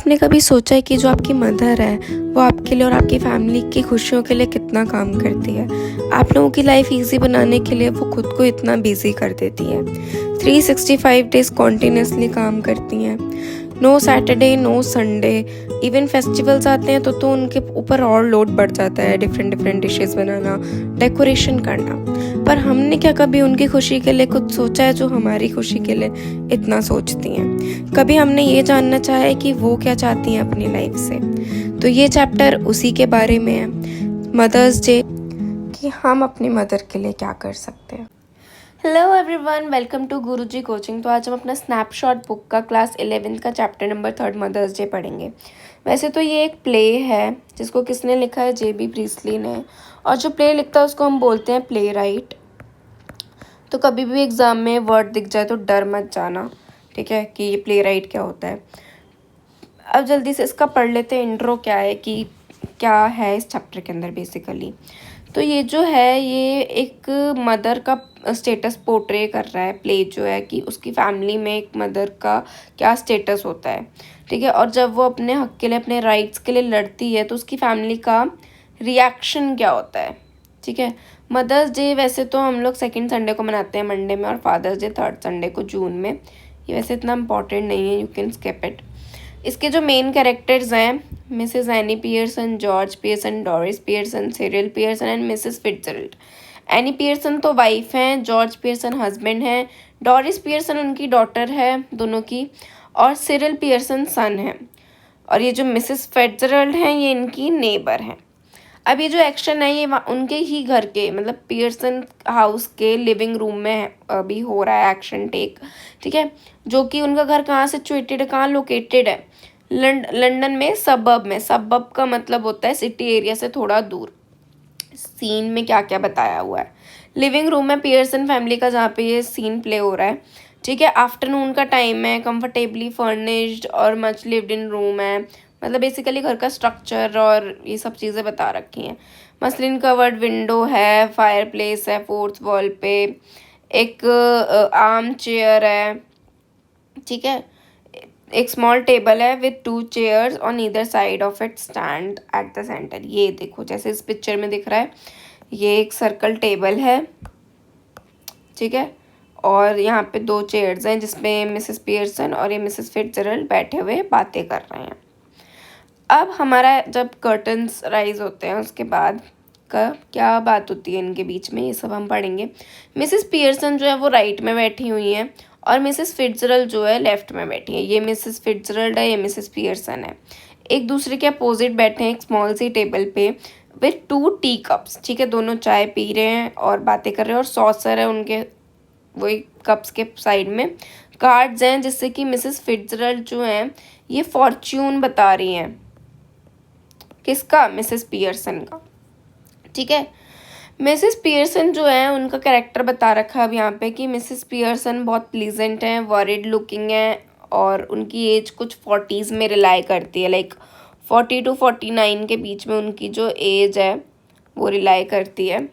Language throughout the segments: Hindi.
आपने कभी सोचा है कि जो आपकी मदर है वो आपके लिए और आपकी फैमिली की खुशियों के लिए कितना काम करती है? आप लोगों की लाइफ इजी बनाने के लिए वो खुद को इतना बिजी कर देती है। 365 डेज कॉन्टिन्यूसली काम करती हैं। No Saturday no Sunday, even festivals आते हैं तो उनके ऊपर और लोड बढ़ जाता है, डिफरेंट डिफरेंट डिशेस बनाना, डेकोरेशन करना। पर हमने क्या कभी उनकी खुशी के लिए कुछ सोचा है जो हमारी खुशी के लिए इतना सोचती हैं? कभी हमने ये जानना चाहा है कि वो क्या चाहती हैं अपनी लाइफ से? तो ये चैप्टर उसी के बारे में है, मदर्स डे, कि हम अपनी मदर के लिए क्या कर सकते हैं। Hello everyone, welcome to Guruji coaching. तो आज हम अपना स्नैपशॉट बुक का क्लास 11th का चैप्टर नंबर 3 मदर्स डे पढ़ेंगे। वैसे तो ये एक प्ले है जिसको किसने लिखा है, जेबी प्रीस्टली ने। और जो प्ले लिखता है उसको हम बोलते हैं प्ले राइट। तो कभी भी एग्ज़ाम में वर्ड दिख जाए तो डर मत जाना, ठीक है, कि ये प्ले राइट क्या होता है। अब जल्दी से इसका पढ़ लेते हैं, इंट्रो क्या है, कि क्या है इस चैप्टर के अंदर बेसिकली। तो ये जो है ये एक मदर का स्टेटस पोर्ट्रे कर रहा है प्ले जो है, कि उसकी फैमिली में एक मदर का क्या स्टेटस होता है, ठीक है। और जब वो अपने हक के लिए, अपने राइट्स के लिए लड़ती है तो उसकी फैमिली का रिएक्शन क्या होता है, ठीक है। मदर्स डे वैसे तो हम लोग सेकंड संडे को मनाते हैं, मंडे में, और फादर्स डे थर्ड संडे को जून में। ये वैसे इतना इम्पॉर्टेंट नहीं है, यू कैन स्किप इट। इसके जो मेन कैरेक्टर्स हैं, Mrs any Pearson, George Pearson, Doris Pearson, Cyril Pearson and Mrs Fitzgerald. Any Pearson तो वाइफ हैं, जॉर्ज पियर्सन हस्बैंड हैं, डोरिस पियर्सन उनकी डॉटर है दोनों की, और सिरिल पियर्सन सन है। और ये जो मिसेस फिट्जरल्ड हैं ये इनकी नेबर हैं। अब ये जो एक्शन है ये उनके ही घर के, मतलब पियर्सन हाउस के लिविंग रूम में अभी हो रहा है एक्शन टेक, ठीक है। जो कि उनका घर कहाँ सिचुएटेड है, कहाँ लोकेटेड है, लंदन में, सबब में। सबब का मतलब होता है सिटी एरिया से थोड़ा दूर। सीन में क्या क्या बताया हुआ है, लिविंग रूम में पियर्सन फैमिली का, जहाँ पे ये सीन प्ले हो रहा है, ठीक है। आफ्टरनून का टाइम है, कंफर्टेबली फर्निश्ड और मच लिव्ड इन रूम है। मतलब बेसिकली घर का स्ट्रक्चर और ये सब चीज़ें बता रखी हैं। मसलिन कवर्ड विंडो है, फायर प्लेस है फोर्थ वॉल पे, एक आर्म चेयर है, ठीक है। एक स्मॉल टेबल है with 2 chairs on either side of it, stand at the centre. ये देखो जैसे इस पिक्चर में दिख रहा है, ये एक सर्कल टेबल है, ठीक है। और यहाँ पे 2 चेयर्स हैं जिसमें मिसेस पियर्सन और ये मिसेस फिट्जरल्ड बैठे हुए बातें कर रहे हैं। अब हमारा जब कर्टन्स राइज होते हैं उसके बाद का क्या बात होती है इनके बीच में, ये सब हम पढ़ेंगे। मिसेस पियर्सन जो है वो राइट में बैठी हुई हैं और मिसेस फिट्जरल्ड जो है लेफ्ट में बैठी है। ये मिसेस फिट्जरल्ड है, ये मिसेस पियर्सन है। एक दूसरे के अपोजिट बैठे हैं एक स्मॉल सी टेबल पे विथ 2 टी कप्स, ठीक है। दोनों चाय पी रहे हैं और बातें कर रहे हैं, और सॉसर है उनके वही कप्स के साइड में। कार्ड्स हैं जिससे कि मिसेस फिट्जरल्ड जो हैं ये फॉर्च्यून बता रही हैं, किसका, मिसेस पियर्सन का, ठीक है। मिसेस पियर्सन जो है उनका कैरेक्टर बता रखा है अब यहाँ पे, कि मिसेस पियर्सन बहुत प्लीजेंट हैं, वरिड लुकिंग है, और उनकी एज कुछ 40s में रिलाई करती है, लाइक 40 to 49 के बीच में उनकी जो एज है वो रिलाई करती है।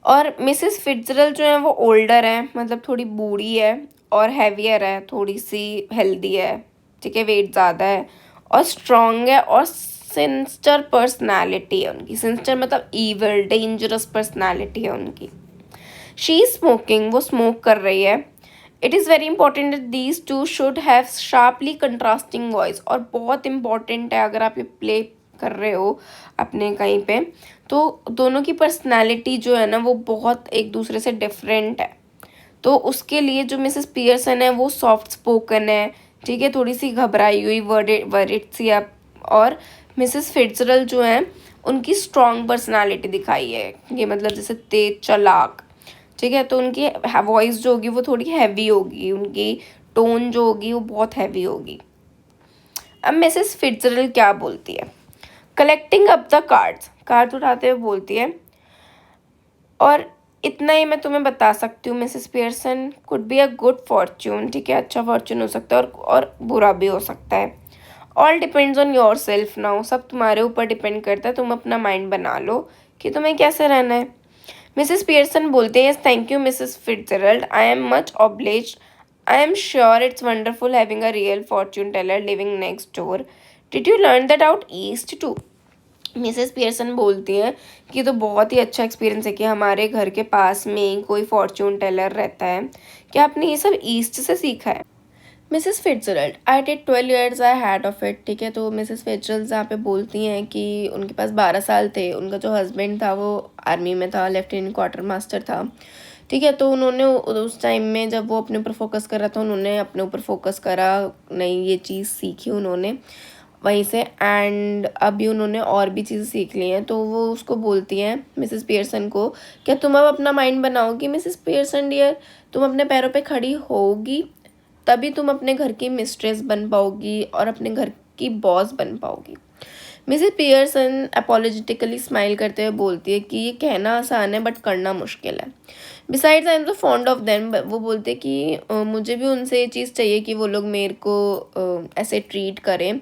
और मिसेस फिट्जरल्ड जो है वो ओल्डर है, मतलब थोड़ी बूढ़ी है, और हैवियर है, थोड़ी सी हेल्दी है, ठीक है, वेट ज़्यादा है, और स्ट्रॉन्ग है, और सिंस्टर पर्सनालिटी है उनकी। सिंस्टर मतलब ईविल, डेंजरस पर्सनालिटी है उनकी। शी इज स्मोकिंग, वो स्मोक कर रही है। It is very important that these two should have sharply contrasting voice. और बहुत इंपॉर्टेंट है अगर आप ये प्ले कर रहे हो अपने कहीं पे, तो दोनों की पर्सनालिटी जो है ना वो बहुत एक दूसरे से डिफरेंट है। तो उसके लिए जो मिसेस पियर्सन है वो सॉफ्ट स्पोकन है, ठीक है, थोड़ी सी घबराई हुई, वर्रिड सी है। और मिसेस फिट्जरल्ड जो हैं उनकी स्ट्रॉन्ग पर्सनालिटी दिखाई है, ये मतलब जैसे तेज चालाक, ठीक है। तो उनकी वॉइस जो होगी वो थोड़ी हैवी होगी, उनकी टोन जो होगी वो बहुत हैवी होगी। अब मिसेस फिट्जरल्ड क्या बोलती है, कलेक्टिंग अप द कार्ड्स उठाते हुए बोलती है, और इतना ही मैं तुम्हें बता सकती हूँ, Mrs Pearson could be a good Fortune, ठीक है, अच्छा फॉर्च्यून हो सकता है और बुरा भी हो सकता है। All depends on your self now, सब तुम्हारे ऊपर डिपेंड करता है, तुम अपना माइंड बना लो कि तुम्हें कैसे रहना है। मिसेस पियर्सन बोलते हैं, yes thank you Mrs Fitzgerald, I am much obliged, I am sure it's wonderful having a real fortune teller living next door. Did you learn that out east too? Mrs Pearson बोलती हैं कि ये तो बहुत ही अच्छा एक्सपीरियंस है कि हमारे घर के पास में ही कोई फॉर्च्यून टेलर रहता है। क्या आपने ये सब ईस्ट से सीखा है? Mrs Fitzgerald, I did 12 years I had of it. ठीक है, तो मिसेस फिट्जरल्ड यहाँ पे बोलती हैं कि उनके पास 12 साल थे। उनका जो हस्बैंड था वो आर्मी में था, लेफ्टिनेंट क्वार्टर मास्टर था। ठीक है, तो उन्होंने उस टाइम में जब वो अपने ऊपर फोकस कर रहा था, उन्होंने अपने ऊपर फोकस करा, नहीं ये चीज़ सीखी उन्होंने वहीं से। एंड अभी उन्होंने और भी चीज़ें सीख ली हैं। तो वो उसको बोलती हैं मिसेस पियर्सन को, क्या तुम अब अपना माइंड बनाओगी मिसेस पियर्सन डियर? तुम अपने पैरों पे खड़ी होगी तभी तुम अपने घर की मिस्ट्रेस बन पाओगी और अपने घर की बॉस बन पाओगी। मिसेस पियर्सन अपोलोजेटिकली स्माइल करते हुए बोलती है कि ये कहना आसान है बट करना मुश्किल है। बिसाइड्स आई एम तो फॉन्ड ऑफ देम। वो बोलते कि मुझे भी उनसे ये चीज़ चाहिए कि वो लोग मेरे को ऐसे ट्रीट करें।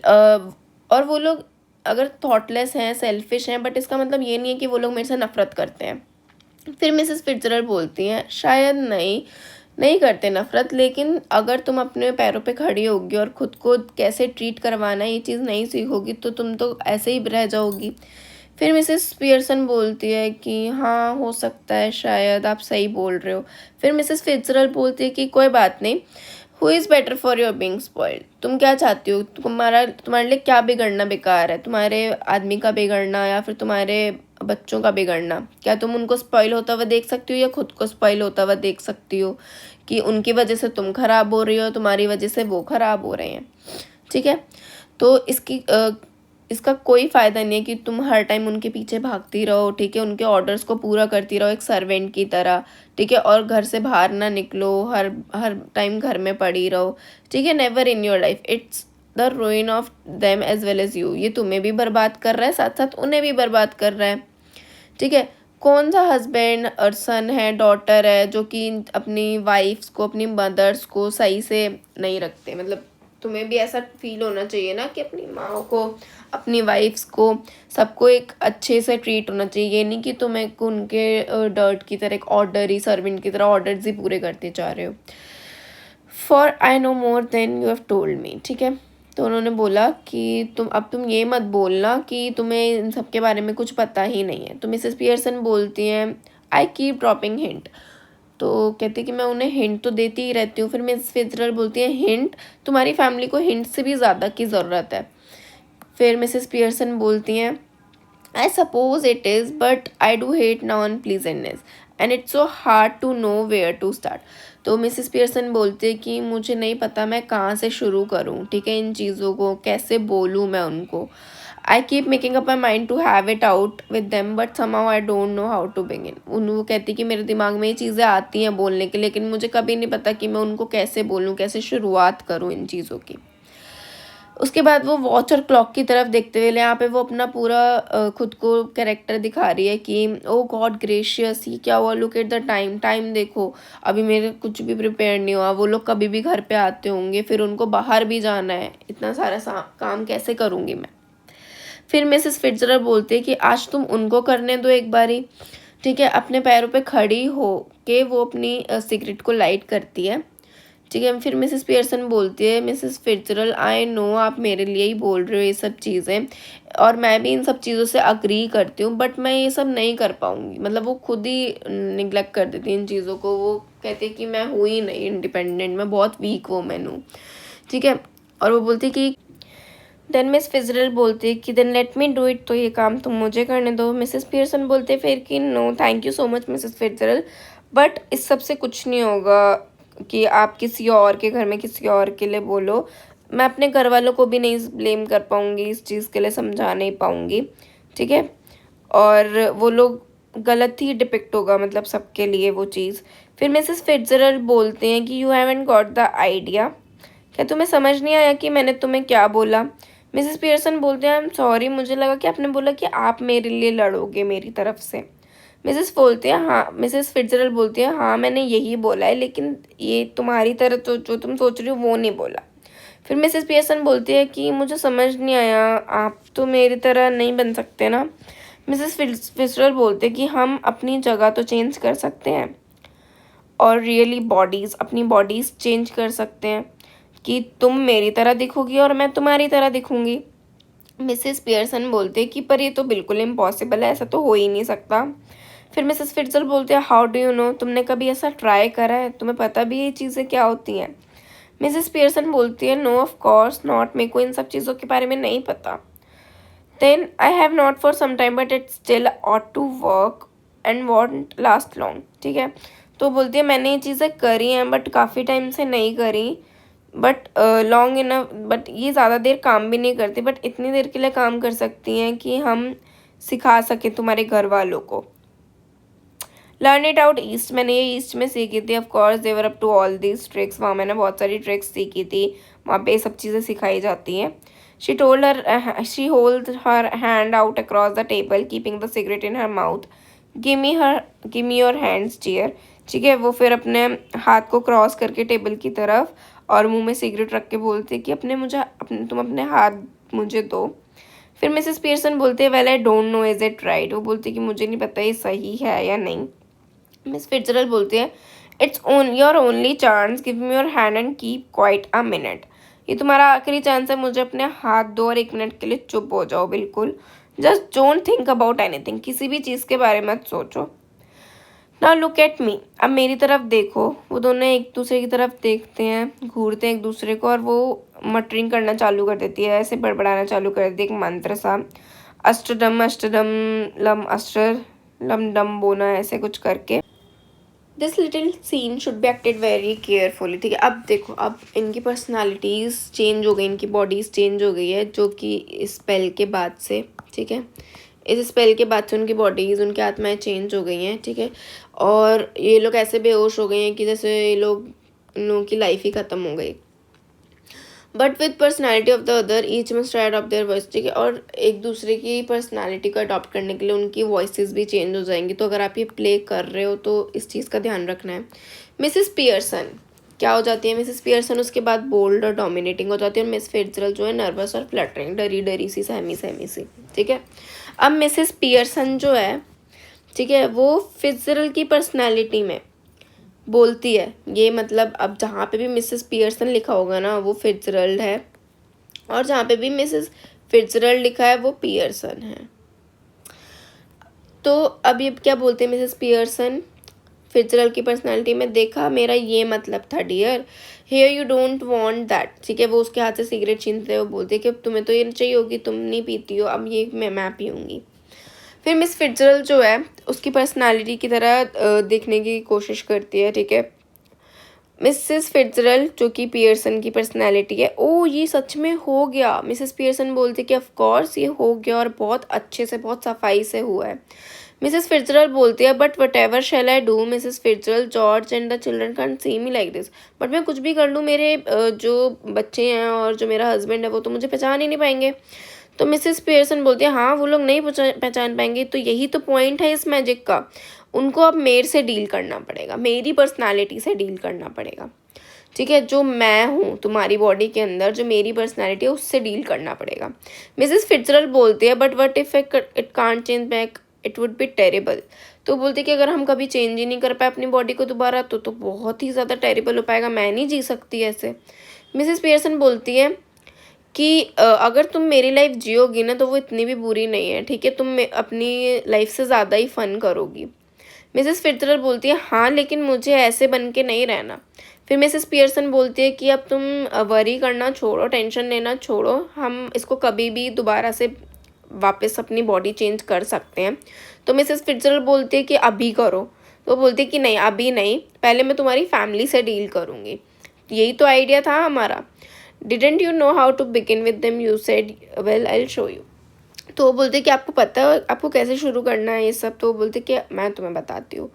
और वो लोग अगर थॉटलेस हैं, सेल्फिश हैं, बट इसका मतलब ये नहीं है कि वो लोग मेरे से नफ़रत करते हैं। फिर मिसेस फिट्जरल्ड बोलती हैं, शायद नहीं करते नफ़रत, लेकिन अगर तुम अपने पैरों पे खड़ी होगी और ख़ुद को कैसे ट्रीट करवाना है ये चीज़ नहीं सीखोगी तो तुम तो ऐसे ही रह जाओगी। फिर मिसेस पियर्सन बोलती है कि हाँ हो सकता है, शायद आप सही बोल रहे हो। फिर मिसेस फिट्जरल्ड बोलती है कि कोई बात नहीं, who is better for your being spoiled. तुम क्या चाहती हो? तुम्हारे लिए क्या बिगड़ना बेकार है? तुम्हारे आदमी का बिगड़ना या फिर तुम्हारे बच्चों का बिगड़ना? क्या तुम उनको स्पॉइल होता हुआ देख सकती हो या खुद को स्पॉइल होता हुआ देख सकती हो कि उनकी वजह से तुम खराब हो रही हो, तुम्हारी वजह से वो खराब हो रहे हैं? ठीक है, तो इसका कोई फ़ायदा नहीं है कि तुम हर टाइम उनके पीछे भागती रहो। ठीक है, उनके ऑर्डर्स को पूरा करती रहो एक सर्वेंट की तरह। ठीक है, और घर से बाहर ना निकलो, हर हर टाइम घर में पड़ी रहो। ठीक है, never in your life, it's the ruin of them as well as you. ये तुम्हें भी बर्बाद कर रहा है, साथ साथ उन्हें भी बर्बाद कर रहा है। ठीक है, कौन सा हस्बैंड और सन है, डॉटर है जो कि अपनी वाइफ्स को, अपनी मदर्स को सही से नहीं रखते? मतलब तुम्हें भी ऐसा फील होना चाहिए ना कि अपनी माँ को, अपनी वाइफ्स को, सबको एक अच्छे से ट्रीट होना चाहिए। ये नहीं कि तुम एक उनके डर्ट की तरह, एक ऑर्डर ही सर्वेंट की तरह ऑर्डर्स ही पूरे करते जा रहे हो। For I know more than you have told me. ठीक है, तो उन्होंने बोला कि तुम ये मत बोलना कि तुम्हें इन सब के बारे में कुछ पता ही नहीं है। तो मिसेस पियर्सन बोलती हैं, आई कीप ड्रॉपिंग हिंट। तो कहती कि मैं उन्हें हिंट तो देती ही रहती हूँ। फिर मिस फिजरल बोलती है, हिंट? तुम्हारी फैमिली को हिंट से भी ज़्यादा की ज़रूरत है। फिर मिसेस पियर्सन बोलती हैं, I suppose it is but I do hate non pleasantness and it's so hard to know where to start. तो मिसेस पियर्सन बोलती है कि मुझे नहीं पता मैं कहाँ से शुरू करूँ। ठीक है, इन चीज़ों को कैसे बोलूँ मैं उनको। I keep making up my mind to have it out with them but somehow I don't know how to begin. वो कहती कि मेरे दिमाग में ये चीज़ें आती हैं बोलने के, लेकिन मुझे कभी नहीं पता कि मैं उनको कैसे बोलूँ, कैसे शुरुआत करूँ इन चीज़ों की। उसके बाद वो वॉच और क्लॉक की तरफ देखते हुए यहाँ पे वो अपना पूरा खुद को कैरेक्टर दिखा रही है कि ओ गॉड ग्रेशियस, ये क्या हुआ, लुक एट द टाइम देखो, अभी मेरे कुछ भी प्रिपेयर नहीं हुआ, वो लोग कभी भी घर पे आते होंगे, फिर उनको बाहर भी जाना है, इतना सारा काम कैसे करूँगी मैं। फिर मिसेस फिट्जरल्ड बोलती है कि आज तुम उनको करने दो एक बारी। ठीक है, अपने पैरों पे खड़ी हो के वो अपनी सिगरेट को लाइट करती है। ठीक है, फिर मिसेस पियर्सन बोलती है, मिसेस फिट्जरल्ड आई नो आप मेरे लिए ही बोल रहे हो ये सब चीज़ें और मैं भी इन सब चीज़ों से अग्री करती हूँ, बट मैं ये सब नहीं कर पाऊँगी। मतलब वो खुद ही निगलेक्ट कर देती है इन चीज़ों को। वो कहती है कि मैं हूँ ही नहीं इंडिपेंडेंट, मैं बहुत वीक वूमेन हूँ। ठीक है, और वो बोलती है कि देन मिस फिजरल बोलती है कि then let me do it, तो ये काम तुम मुझे करने दो। मिसेस पियर्सन बोलते फिर कि no thank you so much Mrs Fitzgerald, but इस सब से कुछ नहीं होगा कि आप किसी और के घर में किसी और के लिए बोलो। मैं अपने घर वालों को भी नहीं ब्लेम कर पाऊँगी, इस चीज़ के लिए समझा नहीं पाऊँगी। ठीक है, और वो लोग गलत ही डिपिक्ट होगा मतलब सबके लिए वो चीज़। फिर मिसेस फिट्जरल्ड बोलते हैं कि you haven't got the idea, क्या तुम्हें समझ नहीं आया कि मैंने तुम्हें क्या बोला? मिसेस पियर्सन बोलते हैं, आई एम सॉरी, मुझे लगा कि आपने बोला कि आप मेरे लिए लड़ोगे मेरी तरफ से। मिसेस फिट्जरल्ड बोलती है, हाँ मैंने यही बोला है, लेकिन ये तुम्हारी तरह तो जो तुम सोच रही हो वो नहीं बोला। फिर मिसेस पियर्सन बोलती है कि मुझे समझ नहीं आया, आप तो मेरी तरह नहीं बन सकते ना। मिसेस फिट्जरल्ड बोलते हैं कि हम अपनी जगह तो चेंज कर सकते हैं। और रियली बॉडीज़, अपनी बॉडीज़ चेंज कर सकते हैं कि तुम मेरी तरह दिखोगी और मैं तुम्हारी तरह दिखूंगी। मिसेस पियर्सन बोलते कि पर ये तो बिल्कुल इम्पॉसिबल है, ऐसा तो हो ही नहीं सकता। फिर मिसेस फिट्जल बोलते हैं हाउ डू यू नो, तुमने कभी ऐसा ट्राई करा है, तुम्हें पता भी ये चीज़ें क्या होती हैं। मिसेस पियर्सन बोलती है नो ऑफ कोर्स नॉट, मेरे को इन सब चीज़ों के बारे में नहीं पता। Then I have not for some time but it still ought to work and won't last long. ठीक है, तो बोलती है मैंने ये चीज़ें करी हैं बट काफ़ी टाइम से नहीं करी, बट लॉन्ग इनफ, बट ये ज़्यादा देर काम भी नहीं करती, बट इतनी देर के लिए काम कर सकती हैं कि हम सिखा सकें तुम्हारे घर वालों को। लर्न इट आउट ईस्ट, मैंने ये ईस्ट में सीखी थी। Of course they're up to all these tricks, वहाँ मैंने बहुत सारी ट्रिक्स सीखी थी, वहाँ पे सब चीज़ें सिखाई जाती हैं। She hold her hand out across the table keeping the cigarette in her mouth. Give me your hands dear. ठीक है, वो फिर अपने हाथ को क्रॉस करके टेबल की तरफ और मुंह में सिगरेट रख के बोलते कि तुम अपने हाथ मुझे दो। फिर मिसेस पियर्सन बोलते हैं well I don't no is it right, वो बोलती कि मुझे नहीं पता ये सही है या नहीं। मिस फिट्जरल्ड बोलते हैं it's your only chance, give me your hand and keep quite a minute. ये तुम्हारा आखिरी चांस है, मुझे अपने हाथ दो और 1 मिनट के लिए चुप हो जाओ बिल्कुल। Just don't think about anything, किसी भी चीज़ के बारे में मत सोचो। नाउ लुक एट मी, अब मेरी तरफ देखो। वो दोनों एक दूसरे की तरफ देखते हैं, घूरते हैं एक दूसरे को, और वो मटरिंग करना चालू कर देती है, ऐसे बड़बड़ाना चालू कर देती है एक मंत्र सा, अष्टडम अष्टडम लम अष्टर लम डम बोना, ऐसे कुछ करके। This little scene should be acted very carefully. ठीक है, अब देखो, अब इनकी पर्सनालिटीज़ चेंज हो गई, इनकी बॉडीज़ चेंज हो गई है, जो कि इस स्पेल के बाद से, ठीक है, इस स्पेल के बाद से उनकी बॉडीज़, उनकी आत्माएं चेंज हो गई हैं। ठीक है, और ये लोग ऐसे बेहोश हो गए हैं कि जैसे ये लोग, इन लोगों की लाइफ ही ख़त्म हो गई। But with personality of the other each must try adopt their voice. ठीक है, और एक दूसरे की पर्सनैलिटी को अडॉप्ट करने के लिए उनकी वॉइसेस भी चेंज हो जाएंगी। तो अगर आप ये प्ले कर रहे हो तो इस चीज़ का ध्यान रखना है। मिसेस पियर्सन क्या हो जाती है, मिसेस पियर्सन उसके बाद बोल्ड और डोमिनेटिंग हो जाती है, और मिस फिट्जरल्ड जो है नर्वस और फ्लटरिंग, डरी डरी सी, सहमी सहमी सी। ठीक है, अब मिसेस पियर्सन जो है, ठीक है, वो फिट्जरल्ड की पर्सनैलिटी में बोलती है। ये मतलब अब जहाँ पे भी मिसेस पियर्सन लिखा होगा ना वो फिट्जरल्ड है, और जहाँ पे भी मिसेस फिट्जरल्ड लिखा है वो पियर्सन है। तो अब ये क्या बोलते हैं मिसेस पियर्सन फिट्जरल्ड की पर्सनालिटी में, देखा मेरा ये मतलब था dear, here you don't want that. ठीक है, वो उसके हाथ से सिगरेट छीनते हैं, वो बोलते हैं कि अब तुम्हें तो ये चाहिए होगी, तुम नहीं पीती हो, अब ये मैं पीऊँगी। फिर मिस फिट्जरल्ड जो है उसकी पर्सनालिटी की तरह देखने की कोशिश करती है। ठीक है, मिसेस फिट्जरल्ड जो कि पियर्सन की पर्सनालिटी है, ओ ये सच में हो गया। मिसेस पियर्सन बोलती कि ऑफ कोर्स ये हो गया और बहुत अच्छे से, बहुत सफाई से हुआ है। मिसेस फिट्जरल्ड बोलती है but what ever shall I do Mrs Fitzgerald, George and the children cantt C me like this. But मैं कुछ भी कर लूँ, मेरे जो बच्चे हैं और जो मेरा हस्बैंड है वो तो मुझे पहचान ही नहीं पाएंगे। तो मिसेस पियर्सन बोलती है हाँ वो लोग नहीं पहचान पाएंगे, तो यही तो पॉइंट है इस मैजिक का। उनको अब मेरे से डील करना पड़ेगा, मेरी पर्सनालिटी से डील करना पड़ेगा। ठीक है, जो मैं हूँ तुम्हारी बॉडी के अंदर, जो मेरी पर्सनालिटी है उससे डील करना पड़ेगा। मिसेस फिट्जरल्ड बोलती है but what if it can't change back, it would be terrible. तो बोलती है कि अगर हम कभी चेंज ही नहीं कर पाए अपनी बॉडी को दोबारा तो बहुत ही ज़्यादा टेरेबल हो पाएगा, मैं नहीं जी सकती ऐसे। मिसेस पियर्सन बोलती है कि अगर तुम मेरी लाइफ जियोगी ना तो वो इतनी भी बुरी नहीं है। ठीक है, तुम अपनी लाइफ से ज़्यादा ही फन करोगी। मिसेस फिट्जरल्ड बोलती है हाँ लेकिन मुझे ऐसे बन के नहीं रहना। फिर मिसेस पियर्सन बोलती है कि अब तुम वरी करना छोड़ो, टेंशन लेना छोड़ो, हम इसको कभी भी दोबारा से वापस अपनी बॉडी चेंज कर सकते हैं। तो मिसेस फिट्जरल्ड बोलती है कि अभी करो। तो बोलती है कि नहीं अभी नहीं, पहले मैं तुम्हारी फैमिली से डील करूँगी। यही तो आइडिया था हमारा। Didn't you know how to begin with them, you said well I will show you. तो वो बोलते कि आपको पता है आपको कैसे शुरू करना है ये सब। तो वो बोलते कि मैं तुम्हें बताती हूँ।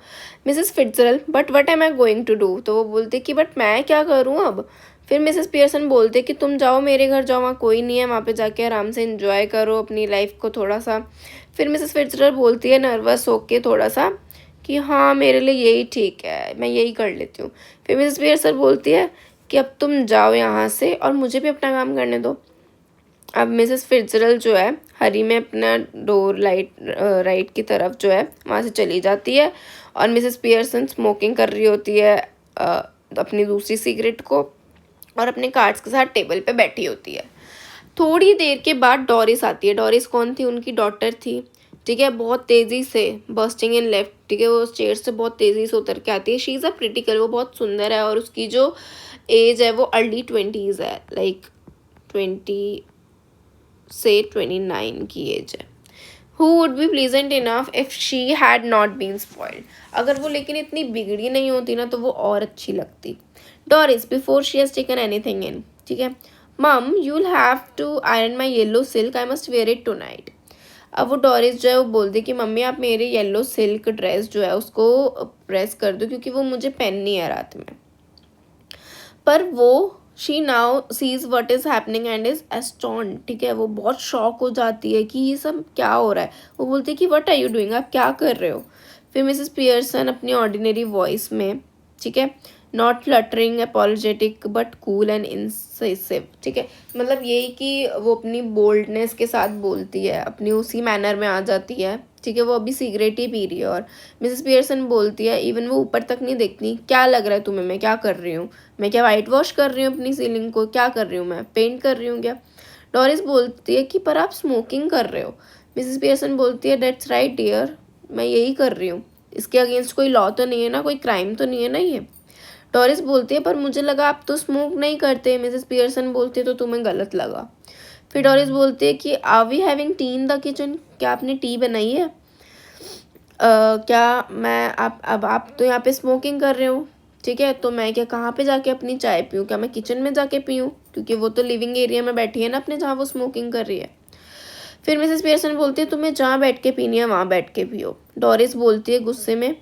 Mrs Fitzgerald but what am I going to do. तो वो बोलते कि बट मैं क्या करूँ अब। फिर मिसेस पियर्सन बोलते कि तुम जाओ मेरे घर जाओ, वहाँ कोई नहीं है, वहाँ पे जाके आराम से इंजॉय करो अपनी लाइफ को थोड़ा सा। फिर मिसेस फिट्जरल्ड बोलती है नर्वस होके थोड़ा सा कि हाँ मेरे लिए यही ठीक है, मैं यही कर लेती हूँ। फिर मिसेस पियर्सन बोलती है कि अब तुम जाओ यहाँ से और मुझे भी अपना काम करने दो। अब मिसेस फिट्जरल्ड जो है हरी में अपना डोर राइट की तरफ जो है वहाँ से चली जाती है और मिसेस पियर्सन स्मोकिंग कर रही होती है अपनी दूसरी सिगरेट को और अपने कार्ड्स के साथ टेबल पे बैठी होती है। थोड़ी देर के बाद डोरिस आती है। डोरिस कौन थी? उनकी डॉटर थी। ठीक है, बहुत तेज़ी से बर्स्टिंग इन लेफ्ट, ठीक है, वो चेयर से बहुत तेज़ी से उतर के आती है। She is a pretty girl, वो बहुत सुंदर है और उसकी जो एज है वो अर्ली 20s है, लाइक 20 से 29 की एज है। Who would be pleasant enough if she had not been spoiled? अगर वो लेकिन इतनी बिगड़ी नहीं होती ना तो वो और अच्छी लगती। Doris before she has taken anything in, ठीक है, मम you'll have to iron my yellow silk, I must wear it tonight. अब वो डोरिस जो है वो बोलती कि मम्मी आप मेरे येलो सिल्क ड्रेस जो है उसको प्रेस कर दो क्योंकि वो मुझे पहननी है रात में। पर वो she now sees what is happening and is astound, ठीक है, वो बहुत शॉक हो जाती है कि ये सब क्या हो रहा है। वो बोलती है कि व्हाट आर यू डूइंग, आप क्या कर रहे हो। फिर मिसेस पियर्सन अपनी ऑर्डिनरी वॉइस में, ठीक है, not fluttering apologetic but cool and incisive, ठीक है, मतलब यही कि वो अपनी बोल्डनेस के साथ बोलती है, अपनी उसी मैनर में आ जाती है। ठीक है, वो अभी सिगरेट ही पी रही है और मिसेस पियर्सन बोलती है, इवन वो ऊपर तक नहीं देखती, क्या लग रहा है तुम्हें मैं क्या कर रही हूँ, मैं क्या वाइट वॉश कर रही हूँ अपनी सीलिंग को, क्या कर रही हूँ मैं पेंट कर रही हूँ क्या। डोरिस बोलती है कि पर आप स्मोकिंग कर रहे हो। मिसेस पियर्सन बोलती है दैट्स राइट डियर, मैं यही कर रही हूँ, इसके अगेंस्ट कोई लॉ तो नहीं है ना, कोई क्राइम तो नहीं है ना ये। डोरिस बोलती है पर मुझे लगा आप तो स्मोक नहीं करते। मिसेस पियर्सन बोलती है तो तुम्हें गलत लगा। फिर डोरिस बोलती है कि are we having tea in the kitchen, क्या आपने टी बनाई है। क्या मैं आप तो यहाँ पे स्मोकिंग कर रहे हो, ठीक है, तो मैं क्या कहाँ पे जाके अपनी चाय पीऊँ, क्या मैं किचन में जाके पीऊँ, क्योंकि वो तो लिविंग एरिया में बैठी है ना अपने जहाँ वो स्मोकिंग कर रही है। फिर मिसेस पियर्सन बोलती है तुम्हें जहाँ बैठ के पीनी है वहाँ बैठ के पियो। डोरिस बोलती है गुस्से में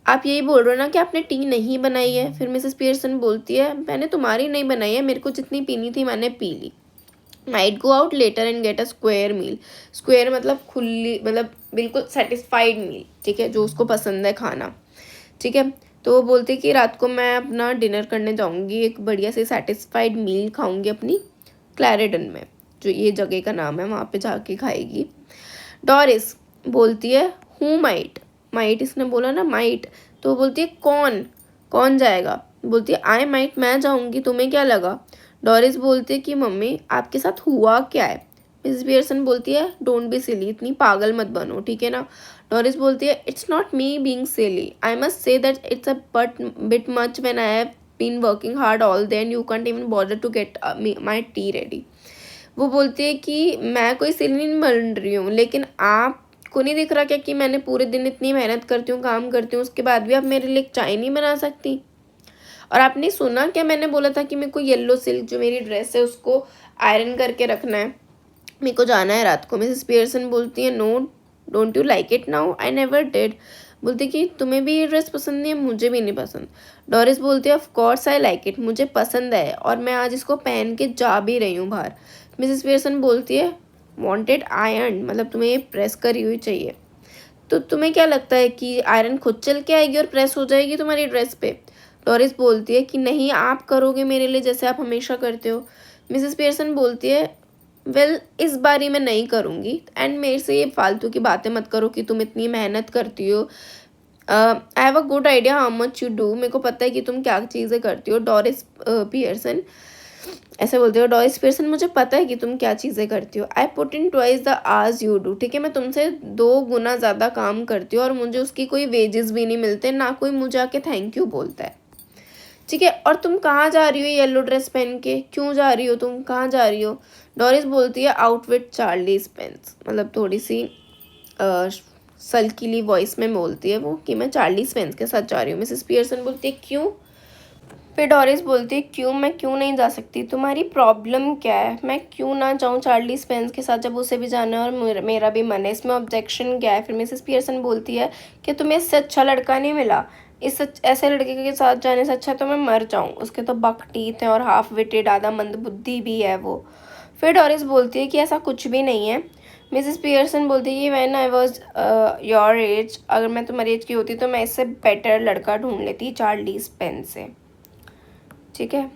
आप यही बोल रहे हो ना कि आपने टी नहीं बनाई है। फिर मिसेस पियर्सन बोलती है मैंने तुम्हारी नहीं बनाई है, मेरे को जितनी पीनी थी मैंने पी ली। Might go out later and get a square meal. Square मतलब खुली, मतलब बिल्कुल सेटिस्फाइड मील, ठीक है, जो उसको पसंद है खाना, ठीक है। तो वो बोलती है कि रात को मैं अपना डिनर करने जाऊंगी, एक बढ़िया से सेटिस्फाइड मील खाऊंगी अपनी क्लैरेडन में, जो ये जगह का नाम है, वहाँ पे जाके खाएगी। डोरिस बोलती है हु माइट, माइट इसने बोला ना माइट, तो वो बोलती है कौन, कौन जाएगा। बोलती है आई माइट, मैं जाऊंगी, तुम्हें क्या लगा। डोरिस बोलती है कि मम्मी आपके साथ हुआ क्या है। मिसेस पियर्सन बोलती है डोंट बी सिली, इतनी पागल मत बनो, ठीक है ना। डोरिस बोलती है it's not me being silly, I must say that it's a bit much when I have been working hard all day and you can't even bother to get my tea ready. वो बोलती है कि मैं कोई सिली नहीं बन रही हूँ, लेकिन आपको नहीं दिख रहा क्या कि मैंने पूरे दिन इतनी मेहनत करती हूँ, काम करती हूँ, उसके बाद भी आप मेरे लिए चाय नहीं बना सकती। और आपने सुना क्या मैंने बोला था कि मेरे को येलो सिल्क जो मेरी ड्रेस है उसको आयरन करके रखना है, मेरे को जाना है रात को। मिसेस पियर्सन बोलती है no don't you like it now, I never did. बोलती कि तुम्हें भी ये ड्रेस पसंद नहीं है, मुझे भी नहीं पसंद। डोरिस बोलती है of course I like it, मुझे पसंद है और मैं आज इसको पहन के जा भी रही हूँ बाहर। मिसेस पियर्सन बोलती है वांटेड आयरन, मतलब तुम्हें ये प्रेस करी हुई चाहिए। तो तुम्हें क्या लगता है कि आयरन खुद चल के आएगी और प्रेस हो जाएगी तुम्हारी ड्रेस पे। डोरिस बोलती है कि नहीं आप करोगे मेरे लिए जैसे आप हमेशा करते हो। मिसेस पियर्सन बोलती है वेल इस बारी मैं नहीं करूँगी एंड मेरे से ये फालतू की बातें मत करो कि तुम इतनी मेहनत करती हो। I have a good idea how much you do, मेरे को पता है कि तुम क्या चीज़ें करती हो। डोरिस पियर्सन ऐसे बोलते हो, डोरिस पियर्सन मुझे पता है कि तुम क्या चीज़ें करती हो। I put in twice the hours you do, ठीक है, मैं तुमसे 2 गुना ज़्यादा काम करती हूँ और मुझे उसकी कोई वेजेस भी नहीं मिलते, ना कोई मुझे आके थैंक यू बोलता है, ठीक है। और तुम कहाँ जा रही हो येलो ड्रेस पहन के, क्यों जा रही हो, तुम कहाँ जा रही हो। डोरिस बोलती है आउट विथ चार्ली स्पेंस, मतलब थोड़ी सी सल्कीली वॉइस में बोलती है वो कि मैं चार्ली स्पेंस के साथ जा रही हूँ। मिसेस पियर्सन बोलती है क्यों। फिर डोरिस बोलती है क्यों, मैं क्यों नहीं जा सकती, तुम्हारी प्रॉब्लम क्या है, मैं क्यों ना जाऊँ चार्ली स्पेंस के साथ जब उसे भी जाना है और मेरा भी मन है, इसमें ऑब्जेक्शन क्या है। फिर मिसेस पियर्सन बोलती है कि तुम्हें इससे अच्छा लड़का नहीं मिला, इस ऐसे लड़के के साथ जाने से अच्छा तो मैं मर जाऊँ, उसके तो बक टीथ हैं और हाफ विटेड आधा मंदबुद्धि भी है वो। फिर डोरिस बोलती है कि ऐसा कुछ भी नहीं है। मिसेस पियर्सन बोलती है कि when I was your age, अगर मैं तुम्हारी एज की होती तो मैं इससे बेटर लड़का ढूंढ लेती चार्ली स्पेंस से, ठीक है।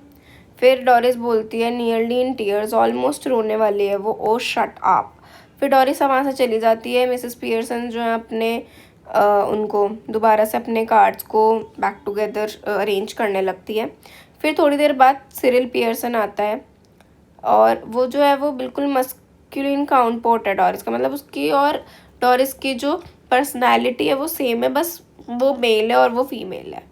फिर डोरिस बोलती है नियरली इन टीयर्स, ऑलमोस्ट रोने वाली है वो, ओ शट अप। फिर डोरिस वहाँ से चली जाती है। मिसेस पियर्सन जो है अपने उनको दोबारा से अपने कार्ड्स को बैक टुगेदर अरेंज करने लगती है। फिर थोड़ी देर बाद सिरिल पियर्सन आता है और वो जो है वो बिल्कुल मस्कुलिन काउंटपोर्ट है डोरिस का, मतलब उसकी और डोरिस की जो पर्सनैलिटी है वो सेम है, बस वो मेल है और वो फीमेल है।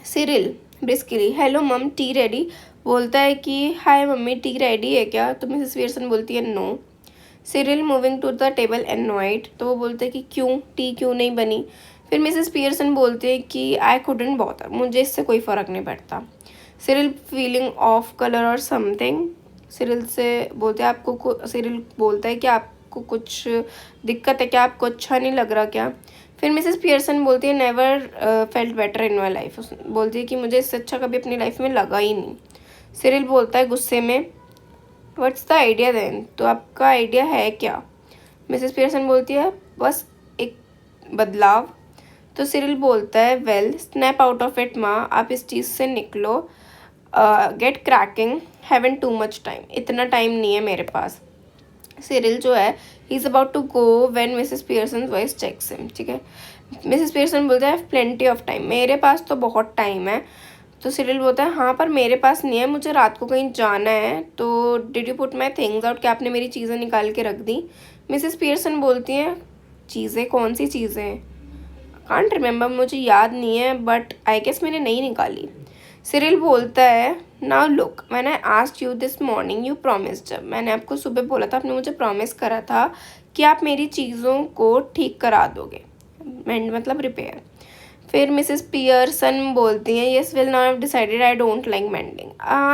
सिरिल ब्रिस्कली, हेलो मम, टी रेडी? बोलता है कि हाय मम्मी, टी रेडी है क्या? तो मिसेस पियर्सन बोलती है no. Cyril moving to the table annoyed, तो वो बोलते हैं कि क्यों, टी क्यों नहीं बनी? फिर मिसेस पियर्सन बोलते हैं कि आई कुडंट बॉदर, मुझे इससे कोई फ़र्क नहीं पड़ता। सिरिल फीलिंग ऑफ कलर और समथिंग, सिरिल से बोलते हैं आपको सिरिल बोलता है कि आपको कुछ दिक्कत है क्या, आपको अच्छा नहीं लग रहा क्या? फिर मिसेस पियर्सन बोलती है never felt better in my life, बोलती है कि मुझे इससे अच्छा कभी अपनी लाइफ में लगा ही नहीं। सिरिल बोलता है गुस्से में व्हाट्स द आइडिया देन, तो आपका आइडिया है क्या? मिसेस पियर्सन बोलती है बस एक बदलाव। तो सिरिल बोलता है well snap out of it माँ, आप इस चीज़ से निकलो, get cracking, haven't too much time, इतना टाइम नहीं है मेरे पास। सिरिल जो है he is about to go when Mrs Pearson voice checks him, ठीक है। मिसेस पियर्सन बोलता है प्लेंटी ऑफ टाइम, मेरे पास तो बहुत टाइम है। तो सिरिल बोलता है हाँ पर मेरे पास नहीं है, मुझे रात को कहीं जाना है। तो did you put my things out, क्या आपने मेरी चीज़ें निकाल के रख दी? मिसेस पियर्सन बोलती हैं चीज़ें, कौन सी चीज़ें? कांट रिमेंबर, मुझे याद नहीं है, बट आई गेस मैंने नहीं निकाली। सिरिल बोलता है now look when I asked you this morning you promised, जब मैंने आपको सुबह बोला था, आपने मुझे प्रॉमिस करा था कि आप मेरी चीज़ों को ठीक करा दोगे, मेंड मतलब रिपेयर। फिर मिसेस पियर्सन बोलती हैं yes will now have decided I don't like mending,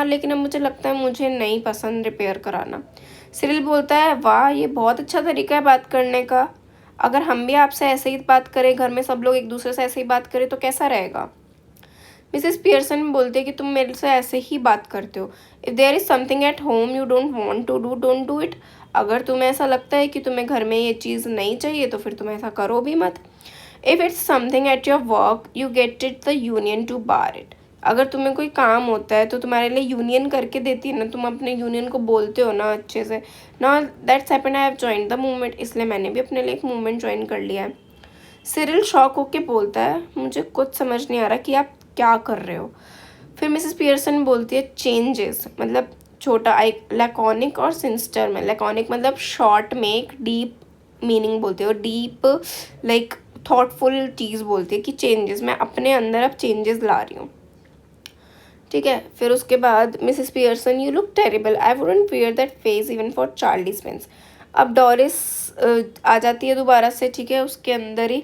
लेकिन अब मुझे लगता है मुझे नहीं पसंद रिपेयर कराना। सिरिल बोलता है वाह ये बहुत अच्छा तरीका है बात करने का, अगर हम भी आपसे ऐसे ही बात करें, घर में सब लोग एक दूसरे से ऐसे ही बात करें तो कैसा रहेगा? मिसेस पियर्सन बोलते हैं कि तुम मेरे से ऐसे ही बात करते हो, if there is something at home you don't want to do, don't do it. अगर तुम्हें ऐसा लगता है कि तुम्हें घर में ये चीज़ नहीं चाहिए तो फिर तुम ऐसा करो भी मत। If it's something at your work you get it the union to bar it, अगर तुम्हें कोई काम होता है तो तुम्हारे लिए यूनियन करके देती है ना, तुम अपने यूनियन को बोलते हो ना अच्छे से ना। That's happen I have join the movement, इसलिए मैंने भी अपने लिए एक मूवमेंट ज्वाइन कर लिया है। सिरिल शॉक होके बोलता है मुझे कुछ समझ नहीं आ रहा कि आप क्या कर रहे हो। फिर मिसेस पियर्सन बोलती है चेंजेस मतलब छोटा, एक लैकोनिक और सिंस्टर में, लैकोनिक मतलब शॉर्ट में, एक डीप मीनिंग बोलती है और डीप लाइक थॉटफुल चीज़ बोलती है कि चेंजेस, मैं अपने अंदर अब चेंजेस ला रही हूँ, ठीक है। फिर उसके बाद Mrs Pearson you look terrible, I wouldn't wear that face even for Charlie Spence. अब डोरिस आ जाती है दोबारा से, ठीक है, उसके अंदर ही,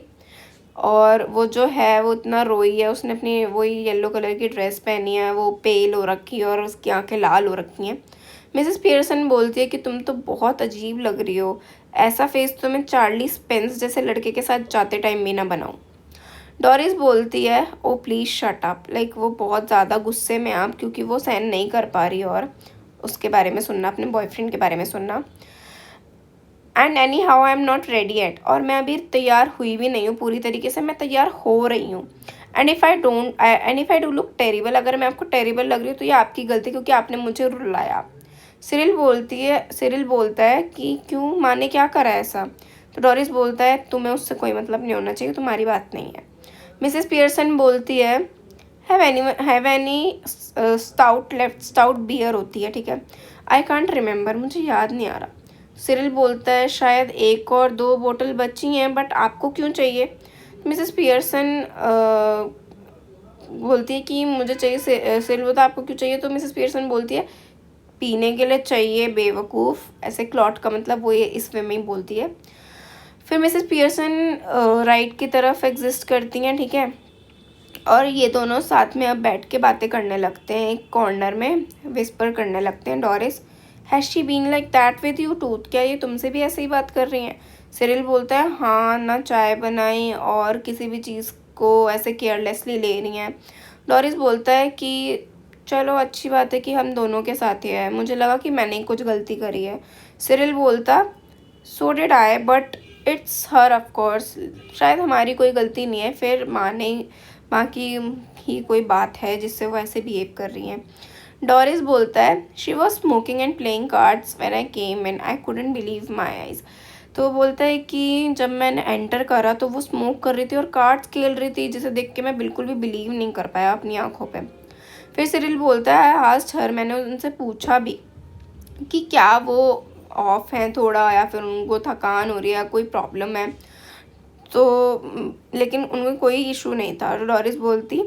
और वो जो है वो इतना रोई है, उसने अपनी वही येलो कलर की ड्रेस पहनी है, वो पेल हो रखी है और उसकी आंखें लाल हो रखी हैं। मिसेस पियर्सन बोलती है कि तुम तो बहुत अजीब लग रही हो, ऐसा फेस तो मैं चार्ली स्पेंस जैसे लड़के के साथ जाते टाइम भी ना बनाऊँ। डोरिस बोलती है ओ प्लीज़ शट अप, लाइक वो बहुत ज़्यादा गुस्से में आप, क्योंकि वो सहन नहीं कर पा रही और उसके बारे में सुनना, अपने बॉयफ्रेंड के बारे में सुनना। And any how I am not ready eight, और मैं अभी तैयार हुई भी नहीं हूँ पूरी तरीके से, मैं तैयार हो रही हूँ। And if I do look terrible, अगर मैं आपको टेरिबल लग रही हूँ तो ये आपकी गलती, क्योंकि आपने मुझे रुलाया। सिरिल बोलता है कि क्यों, माँ ने क्या करा ऐसा? तो डोरिस बोलता है तुम्हें उससे कोई मतलब नहीं होना चाहिए, तुम्हारी बात नहीं है। मिसेस पियर्सन बोलती है have any stout left, stout beer होती है, ठीक है, आई कांट रिमेंबर, मुझे याद नहीं आ रहा। सिरिल बोलता है शायद एक और दो बोतल बची हैं, बट आपको क्यों चाहिए? मिसेस पियर्सन बोलती है कि मुझे चाहिए। सिरिल बोलता है आपको क्यों चाहिए? तो मिसेस पियर्सन बोलती है पीने के लिए चाहिए बेवकूफ़, ऐसे क्लॉट का मतलब वो ये इस वे में ही बोलती है। फिर मिसेस पियर्सन राइट की तरफ एग्जिस्ट करती हैं, ठीक है, और ये दोनों साथ में अब बैठ के बातें करने लगते हैं, एक कॉर्नर में विस्पर करने लगते हैं। Doris has she been like that with you too, क्या ये तुमसे भी ऐसे ही बात कर रही हैं? सिरिल बोलता है हाँ, ना चाय बनाई और किसी भी चीज़ को ऐसे केयरलेसली ले रही हैं। डोरिस बोलता है कि चलो अच्छी बात है कि हम दोनों के साथ ही है, मुझे लगा कि मैंने ही कुछ गलती करी है। सिरिल बोलता so did I but it's her of course, शायद हमारी कोई गलती नहीं है। फिर माँ बाकी ही कोई बात है जिससे वो ऐसे बिहेव कर रही हैं। डोरिस बोलता है she was smoking and playing cards when I came and I couldn't believe my eyes. तो वो बोलता है कि जब मैंने एंटर करा तो वो स्मोक कर रही थी और कार्ड्स खेल रही थी, जिसे देख के मैं बिल्कुल भी बिलीव नहीं कर पाया अपनी आंखों पे। फिर सिरिल बोलता है आस्क्ड हर, मैंने उनसे पूछा भी कि क्या वो ऑफ हैं थोड़ा या फिर उनको थकान हो रही है या कोई प्रॉब्लम है, तो लेकिन उनको कोई इशू नहीं था। डोरिस बोलती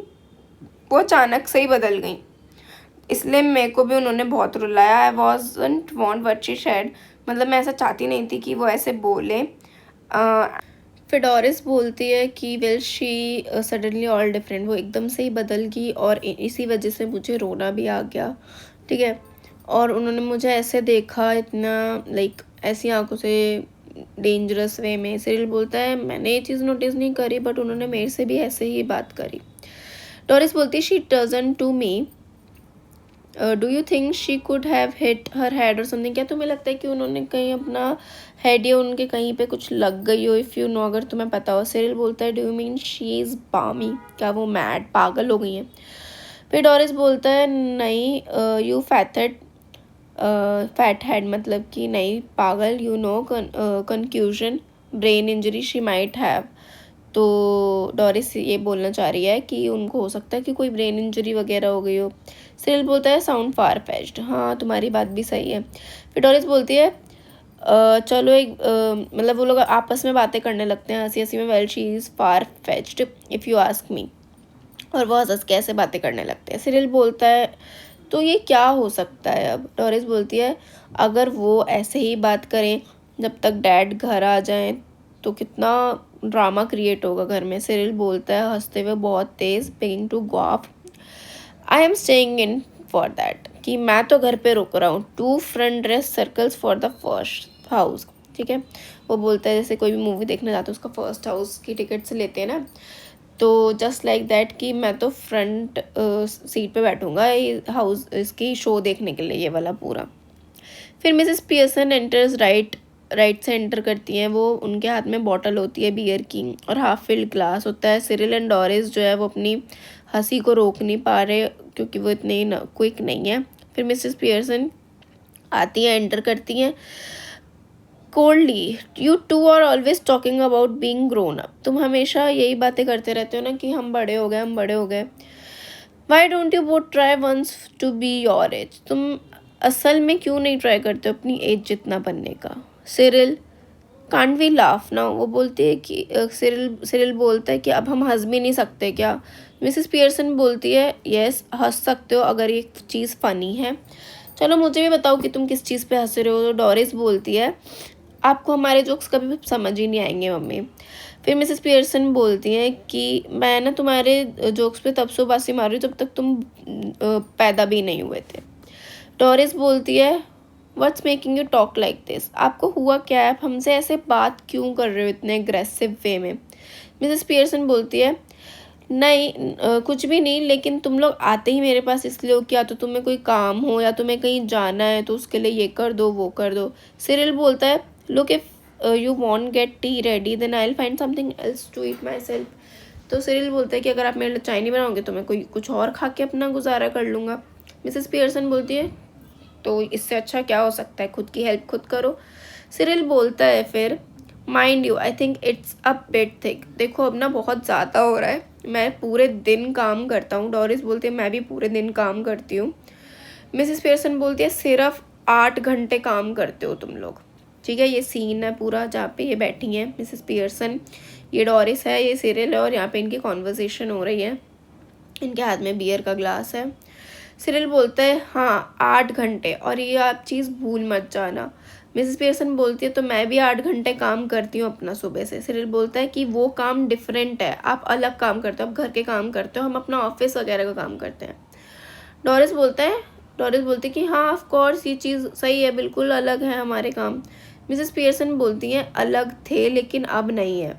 वो अचानक से ही बदल गई, इसलिए मेरे को भी उन्होंने बहुत रुलाया। I wasn't want what she said, मतलब मैं ऐसा चाहती नहीं थी कि वो ऐसे बोले। फिर डोरिस बोलती है कि will she suddenly all different, वो एकदम से ही बदल गई और इसी वजह से मुझे रोना भी आ गया, ठीक है। और उन्होंने मुझे ऐसे देखा इतना लाइक ऐसी आंखों से डेंजरस वे में। सिरिल बोलता है मैंने ये चीज़ नोटिस नहीं करी बट उन्होंने मेरे से भी ऐसे ही बात करी। डोरिस बोलती she doesn't to me, do you think she could have hit her head or something, क्या तुम्हें लगता है कि उन्होंने कहीं अपना हेड या उनके कहीं पे कुछ लग गई हो, इफ़ यू नो, अगर तुम्हें पता हो। सिरिल बोलता है do you mean she is बामी, क्या वो मैड पागल हो गई हैं। फिर डोरिस बोलता है नहीं यू फैट हेड, मतलब कि नहीं पागल, you know confusion brain injury she might have. तो डोरिस ये बोलना चाह रही है कि उनको हो सकता है कि कोई ब्रेन इंजरी वगैरह हो गई हो। सिरिल बोलता है साउंड फार फेच्ड, हाँ तुम्हारी बात भी सही है। फिर डोरिस बोलती है चलो एक मतलब वो लोग आपस में बातें करने लगते हैं हंसी हंसी में। Well she is far fetched if you ask me, और वो हंस कैसे बातें करने लगते हैं। सिरिल बोलता है तो ये क्या हो सकता है अब। डोरिस बोलती है अगर वो ऐसे ही बात करें जब तक डैड घर आ जाएं तो कितना ड्रामा क्रिएट होगा घर में। सिरिल बोलता है हंसते हुए बहुत तेज, begging to golf, I am staying in for that, कि मैं तो घर पे रुक रहा हूँ। 2 front dress circles for the first house, ठीक है। वो बोलता है जैसे कोई भी मूवी देखने जाते हैं उसका फर्स्ट हाउस की टिकट से लेते हैं ना, तो जस्ट लाइक दैट कि मैं तो फ्रंट सीट पे बैठूंगा ये हाउस इसकी शो देखने के लिए, ये वाला पूरा। फिर मिसेस पियर्सन एंटर्स राइट से एंटर करती हैं वो, उनके हाथ में बॉटल होती है बियर की और हाफ फिल्ड ग्लास होता है। सिरिल एंड डोरिस जो है वो अपनी हंसी को रोक नहीं पा रहे क्योंकि वो इतने क्विक नहीं है। फिर मिसेस पियर्सन आती हैं, एंटर करती हैं coldly, you two are always talking about being grown up, तुम हमेशा यही बातें करते रहते हो ना कि हम बड़े हो गए। Why don't you both try once to be your age, तुम असल में क्यों नहीं ट्राई करते हो अपनी एज जितना बनने का। Cyril can't we laugh now, वो बोलती है कि सिरिल बोलता है कि अब हम हंस भी नहीं सकते क्या। मिसेस पियर्सन बोलती है यस हंस सकते हो अगर ये चीज़ फ़नी है, चलो मुझे भी बताओ कि तुम किस चीज़ पे हंस रहे हो। तो डोरिस बोलती है आपको हमारे जोक्स कभी भी समझ ही नहीं आएंगे मम्मी। फिर मिसेस पियर्सन बोलती हैं कि मैं ना तुम्हारे जोक्स पे तब बासी मार रही हूँ जब तक तुम पैदा भी नहीं हुए थे। डोरिस बोलती है what's making you talk like this, आपको हुआ क्या है, आप हमसे ऐसे बात क्यों कर रहे हो इतने एग्रेसिव वे में। मिसेस पियर्सन बोलती है नहीं कुछ भी नहीं, लेकिन तुम लोग आते ही मेरे पास इसलिए हो कि या तो तुम्हें कोई काम हो या तुम्हें कहीं जाना है तो उसके लिए ये कर दो वो कर दो। सिरिल बोलता है look if you won't get tea ready then I will find something else to eat myself. तो सिरिल बोलता है कि अगर आप मेरे लिए चाय नहीं बनाओगे तो मैं कोई कुछ और खा के अपना गुजारा कर लूँगा। मिसेस पियर्सन बोलती है तो इससे अच्छा क्या हो सकता है, खुद की हेल्प खुद करो। सिरिल बोलता है फिर mind you I think it's a bit thick, देखो अब ना बहुत ज़्यादा हो रहा है, मैं पूरे दिन काम करता हूँ। डोरिस बोलती है मैं भी पूरे दिन काम करती हूँ। मिसेस पियर्सन बोलती है सिर्फ 8 घंटे काम करते हो तुम लोग, ठीक है। ये सीन है पूरा जहाँ पे ये बैठी हैं मिसेस पियर्सन, ये डोरिस है, ये सिरिल है और यहाँ पे इनकी कॉन्वर्सेशन हो रही है, इनके हाथ में बियर का ग्लास है। सिरिल बोलता है हाँ 8 घंटे, और ये आप चीज़ भूल मत जाना। मिसेस पियर्सन बोलती है तो मैं भी 8 घंटे काम करती हूँ अपना सुबह से। सिरिल बोलता है कि वो काम डिफरेंट है, आप अलग काम करते हो, आप घर के काम करते हो, हम अपना ऑफिस वगैरह का काम करते हैं। डोरिस बोलती है कि हाँ ऑफ कोर्स ये चीज़ सही है, बिल्कुल अलग है हमारे काम। मिसेस पियर्सन बोलती हैं अलग थे लेकिन अब नहीं है,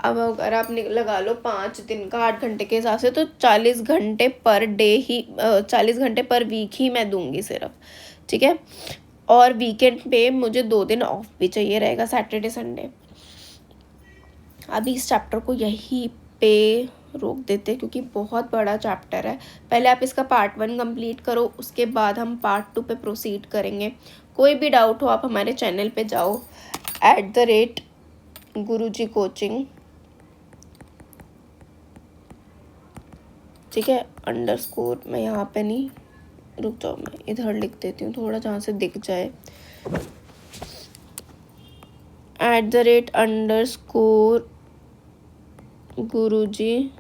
अब अगर आप लगा लो 5 दिन का 8 घंटे के हिसाब से तो 40 घंटे पर डे ही 40 घंटे पर वीक ही मैं दूंगी सिर्फ, ठीक है। और वीकेंड पे मुझे 2 दिन ऑफ भी चाहिए रहेगा, सैटरडे संडे। अभी इस चैप्टर को यहीं पे रोक देते हैं क्योंकि बहुत बड़ा चैप्टर है। पहले आप इसका पार्ट 1 कंप्लीट करो, उसके बाद हम पार्ट 2 पे प्रोसीड करेंगे। कोई भी डाउट हो आप हमारे चैनल पे जाओ @गुरुजी कोचिंग, ठीक है, _ मैं यहाँ पे नहीं, रुक जाओ मैं इधर लिख देती हूँ थोड़ा जहाँ से दिख जाए, @गुरुजी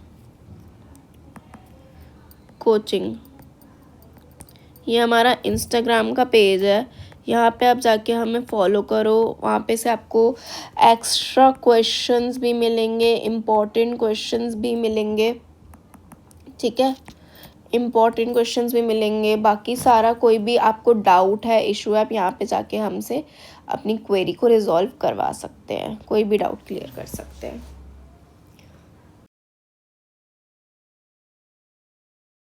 कोचिंग, ये हमारा इंस्टाग्राम का पेज है। यहाँ पे आप जाके हमें फॉलो करो, वहाँ पे से आपको एक्स्ट्रा क्वेश्चंस भी मिलेंगे, इम्पॉर्टेंट क्वेश्चंस भी मिलेंगे, ठीक है, इम्पॉर्टेंट क्वेश्चंस भी मिलेंगे। बाकी सारा कोई भी आपको डाउट है, इशू है, आप यहाँ पे जाके हमसे अपनी क्वेरी को रिजॉल्व करवा सकते हैं, कोई भी डाउट क्लियर कर सकते हैं।